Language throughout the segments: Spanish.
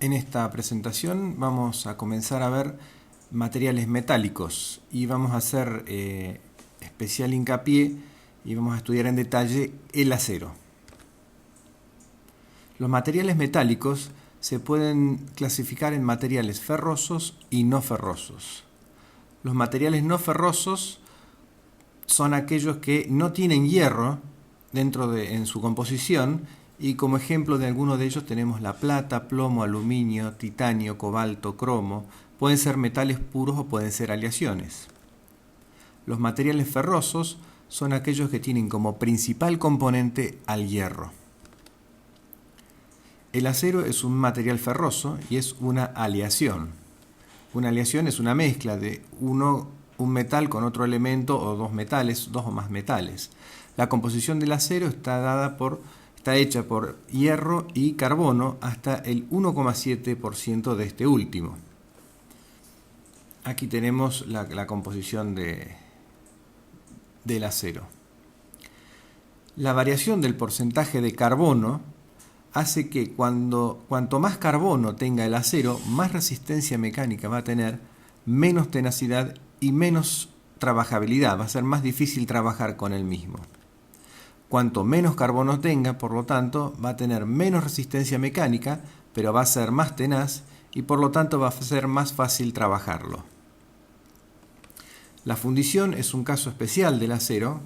En esta presentación vamos a comenzar a ver materiales metálicos y vamos a hacer especial hincapié y vamos a estudiar en detalle el acero. Los materiales metálicos se pueden clasificar en materiales ferrosos y no ferrosos. Los materiales no ferrosos son aquellos que no tienen hierro en su composición, y como ejemplo de algunos de ellos tenemos la plata, plomo, aluminio, titanio, cobalto, cromo. Pueden ser metales puros o pueden ser aleaciones. Los materiales ferrosos son aquellos que tienen como principal componente al hierro. El acero es un material ferroso y es una aleación. Una aleación es una mezcla de un metal con otro elemento o dos metales, dos o más metales. La composición del acero está hecha por hierro y carbono hasta el 1,7% de este último. Aquí tenemos la composición del acero. La variación del porcentaje de carbono hace que cuanto más carbono tenga el acero, más resistencia mecánica va a tener, menos tenacidad y menos trabajabilidad. Va a ser más difícil trabajar con el mismo. Cuanto menos carbono tenga, por lo tanto, va a tener menos resistencia mecánica, pero va a ser más tenaz y por lo tanto va a ser más fácil trabajarlo. La fundición es un caso especial del acero.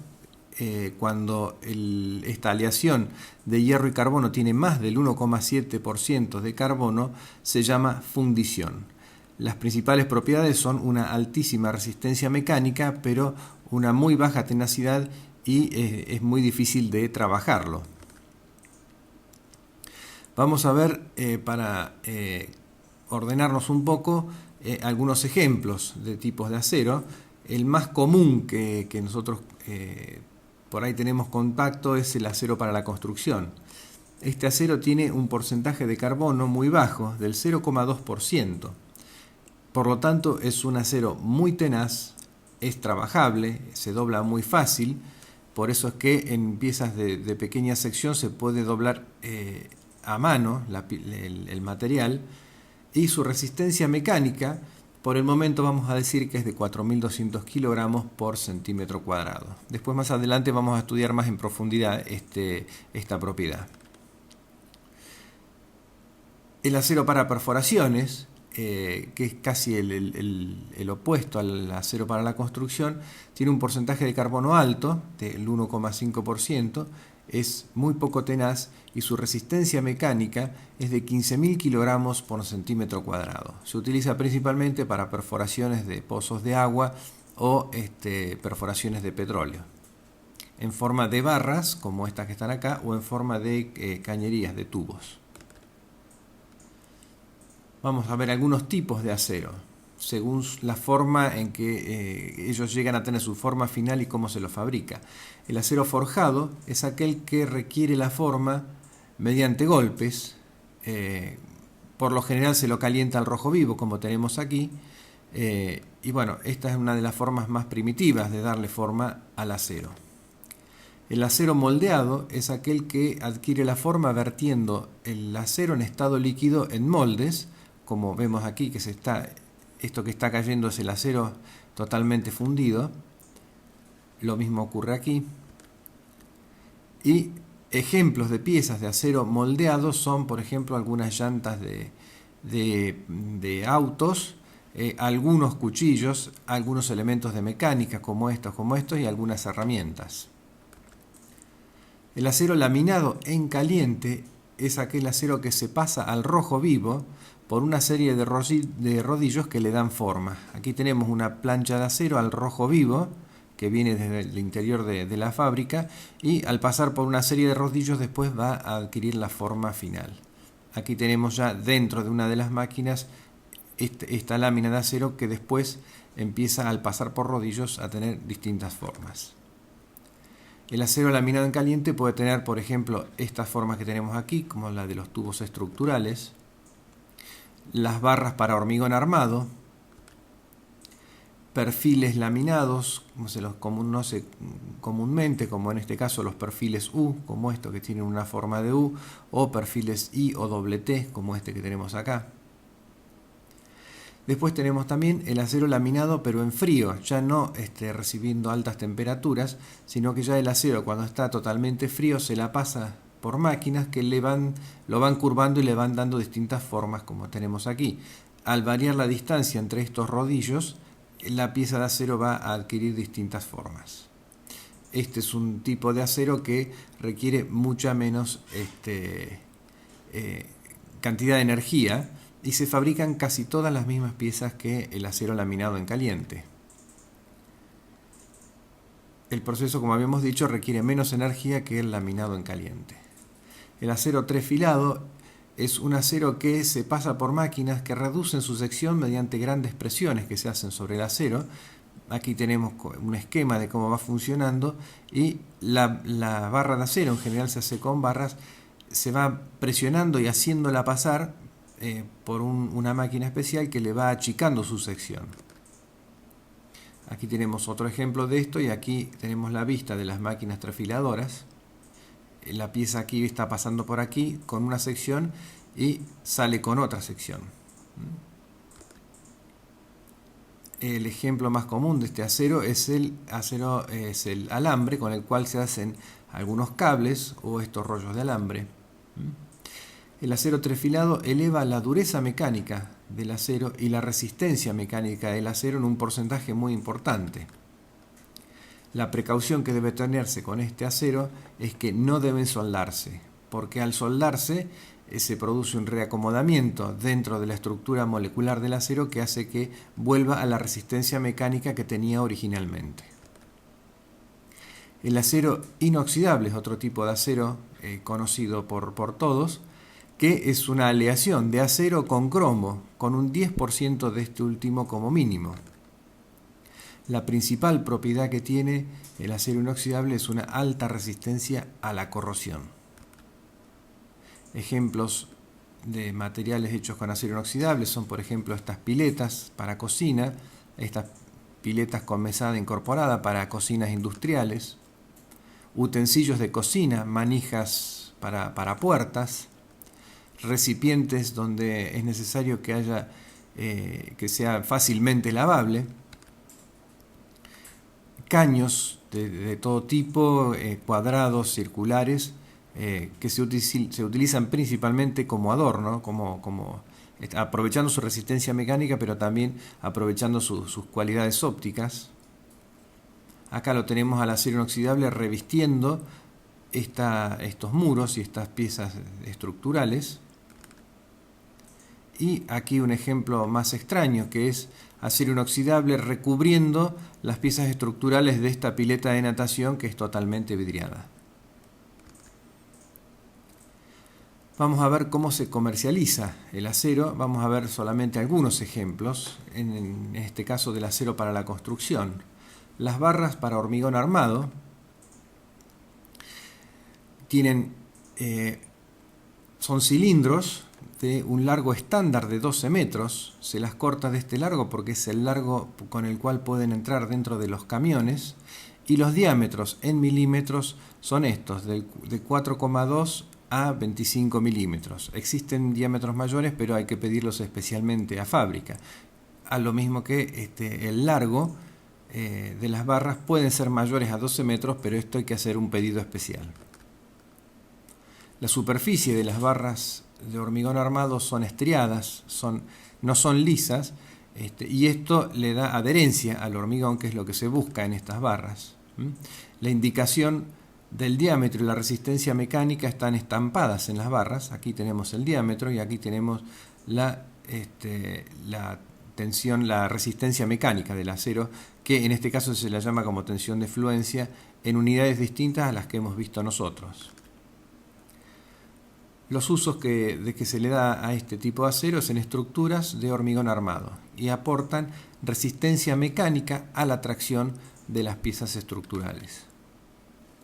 Cuando esta aleación de hierro y carbono tiene más del 1,7% de carbono, se llama fundición. Las principales propiedades son una altísima resistencia mecánica, pero una muy baja tenacidad y es muy difícil de trabajarlo. Vamos a ver, para ordenarnos un poco, algunos ejemplos de tipos de acero. El más común que nosotros por ahí tenemos contacto es el acero para la construcción. Este acero tiene un porcentaje de carbono muy bajo, del 0,2%. Por lo tanto, es un acero muy tenaz, es trabajable, se dobla muy fácil. Por eso es que en piezas de pequeña sección se puede doblar a mano el material, y su resistencia mecánica, por el momento vamos a decir que es de 4.200 kilogramos por centímetro cuadrado. Después más adelante vamos a estudiar más en profundidad esta propiedad. El acero para perforaciones, que es casi el opuesto al acero para la construcción, tiene un porcentaje de carbono alto, del 1,5%, es muy poco tenaz y su resistencia mecánica es de 15.000 kilogramos por centímetro cuadrado. Se utiliza principalmente para perforaciones de pozos de agua o perforaciones de petróleo, en forma de barras como estas que están acá o en forma de cañerías, de tubos. Vamos a ver algunos tipos de acero, según la forma en que ellos llegan a tener su forma final y cómo se lo fabrica. El acero forjado es aquel que requiere la forma mediante golpes. Por lo general se lo calienta al rojo vivo, como tenemos aquí. Y bueno, esta es una de las formas más primitivas de darle forma al acero. El acero moldeado es aquel que adquiere la forma vertiendo el acero en estado líquido en moldes, como vemos aquí, esto que está cayendo es el acero totalmente fundido. Lo mismo ocurre aquí. Y ejemplos de piezas de acero moldeado son, por ejemplo, algunas llantas de autos, algunos cuchillos, algunos elementos de mecánica como estos y algunas herramientas. El acero laminado en caliente es aquel acero que se pasa al rojo vivo por una serie de rodillos que le dan forma. Aquí tenemos una plancha de acero al rojo vivo que viene desde el interior de la fábrica, y al pasar por una serie de rodillos después va a adquirir la forma final. Aquí tenemos ya dentro de una de las máquinas esta lámina de acero que después empieza, al pasar por rodillos, a tener distintas formas. El acero laminado en caliente puede tener, por ejemplo, estas formas que tenemos aquí, como la de los tubos estructurales, las barras para hormigón armado, perfiles laminados, como se los conoce comúnmente, como en este caso los perfiles U, como estos que tienen una forma de U, o perfiles I o doble T, como este que tenemos acá. Después tenemos también el acero laminado pero en frío, ya no recibiendo altas temperaturas, sino que ya el acero cuando está totalmente frío se la pasa por máquinas que lo van curvando y le van dando distintas formas como tenemos aquí. Al variar la distancia entre estos rodillos, la pieza de acero va a adquirir distintas formas. Este es un tipo de acero que requiere mucha menos cantidad de energía y se fabrican casi todas las mismas piezas que el acero laminado en caliente. El proceso, como habíamos dicho, requiere menos energía que el laminado en caliente. El acero trefilado es un acero que se pasa por máquinas que reducen su sección mediante grandes presiones que se hacen sobre el acero. Aquí tenemos un esquema de cómo va funcionando y la barra de acero, en general se hace con barras, se va presionando y haciéndola pasar por una máquina especial que le va achicando su sección. Aquí tenemos otro ejemplo de esto y aquí tenemos la vista de las máquinas trefiladoras. La pieza aquí está pasando por aquí con una sección y sale con otra sección. El ejemplo más común de este acero es el alambre con el cual se hacen algunos cables o estos rollos de alambre. El acero trefilado eleva la dureza mecánica del acero y la resistencia mecánica del acero en un porcentaje muy importante. La precaución que debe tenerse con este acero es que no deben soldarse, porque al soldarse se produce un reacomodamiento dentro de la estructura molecular del acero que hace que vuelva a la resistencia mecánica que tenía originalmente. El acero inoxidable es otro tipo de acero conocido por todos, que es una aleación de acero con cromo, con un 10% de este último como mínimo. La principal propiedad que tiene el acero inoxidable es una alta resistencia a la corrosión. Ejemplos de materiales hechos con acero inoxidable son, por ejemplo, estas piletas para cocina, estas piletas con mesada incorporada para cocinas industriales, utensilios de cocina, manijas para puertas, recipientes donde es necesario que sea fácilmente lavable, caños de todo tipo, cuadrados, circulares, que se utilizan principalmente como adorno, aprovechando su resistencia mecánica, pero también aprovechando sus cualidades ópticas. Acá lo tenemos al acero inoxidable revistiendo estos muros y estas piezas estructurales. Y aquí un ejemplo más extraño, que es acero inoxidable recubriendo las piezas estructurales de esta pileta de natación que es totalmente vidriada. Vamos a ver cómo se comercializa el acero. Vamos a ver solamente algunos ejemplos, en este caso del acero para la construcción. Las barras para hormigón armado son cilindros de un largo estándar de 12 metros. Se las corta de este largo porque es el largo con el cual pueden entrar dentro de los camiones, y los diámetros en milímetros son estos, de 4,2 a 25 milímetros. Existen diámetros mayores, pero hay que pedirlos especialmente a fábrica. A lo mismo que el largo de las barras pueden ser mayores a 12 metros, pero esto hay que hacer un pedido especial. La superficie de las barras de hormigón armado son estriadas, no son lisas, y esto le da adherencia al hormigón, que es lo que se busca en estas barras. La indicación del diámetro y la resistencia mecánica están estampadas en las barras. Aquí tenemos el diámetro y aquí tenemos la tensión, la resistencia mecánica del acero, que en este caso se la llama como tensión de fluencia, en unidades distintas a las que hemos visto nosotros. Los usos de que se le da a este tipo de acero es en estructuras de hormigón armado y aportan resistencia mecánica a la tracción de las piezas estructurales.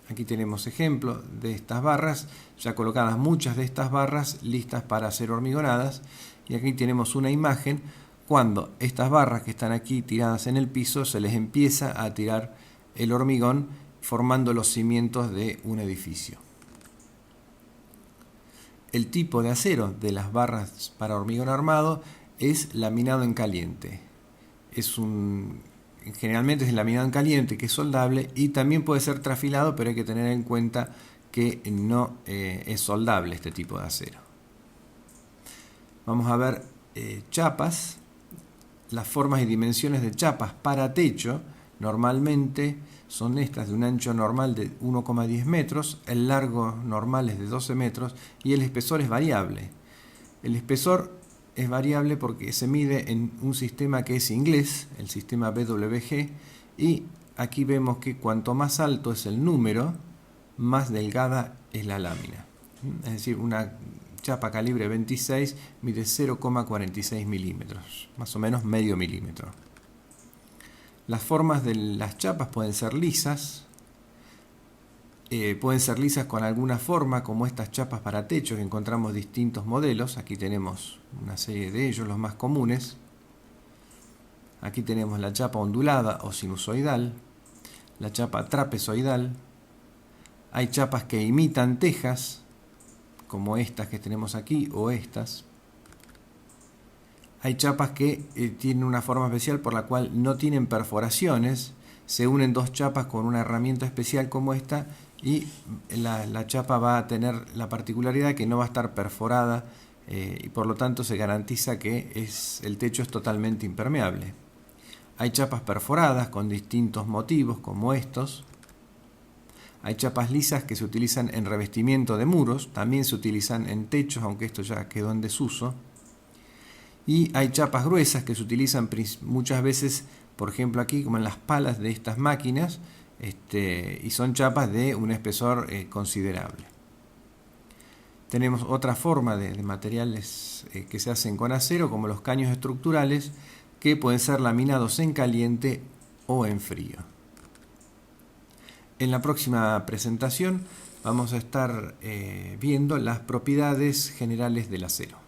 Aquí tenemos ejemplo de estas barras, ya colocadas muchas de estas barras listas para ser hormigonadas, y aquí tenemos una imagen cuando estas barras que están aquí tiradas en el piso se les empieza a tirar el hormigón formando los cimientos de un edificio. El tipo de acero de las barras para hormigón armado es laminado en caliente. Generalmente es laminado en caliente, que es soldable, y también puede ser trafilado, pero hay que tener en cuenta que no es soldable este tipo de acero. Vamos a ver chapas. Las formas y dimensiones de chapas para techo normalmente son estas, de un ancho normal de 1,10 metros, el largo normal es de 12 metros y el espesor es variable. El espesor es variable porque se mide en un sistema que es inglés, el sistema BWG, y aquí vemos que cuanto más alto es el número, más delgada es la lámina. Es decir, una chapa calibre 26 mide 0,46 milímetros, más o menos medio milímetro. Las formas de las chapas pueden ser lisas, con alguna forma, como estas chapas para techo que encontramos distintos modelos. Aquí tenemos una serie de ellos, los más comunes. Aquí tenemos la chapa ondulada o sinusoidal, la chapa trapezoidal. Hay chapas que imitan tejas, como estas que tenemos aquí o estas. Hay chapas que tienen una forma especial por la cual no tienen perforaciones. Se unen dos chapas con una herramienta especial como esta y la chapa va a tener la particularidad que no va a estar perforada y por lo tanto se garantiza que el techo es totalmente impermeable. Hay chapas perforadas con distintos motivos como estos. Hay chapas lisas que se utilizan en revestimiento de muros, también se utilizan en techos, aunque esto ya quedó en desuso. Y hay chapas gruesas que se utilizan muchas veces, por ejemplo aquí, como en las palas de estas máquinas, y son chapas de un espesor considerable. Tenemos otra forma de materiales que se hacen con acero, como los caños estructurales, que pueden ser laminados en caliente o en frío. En la próxima presentación vamos a estar viendo las propiedades generales del acero.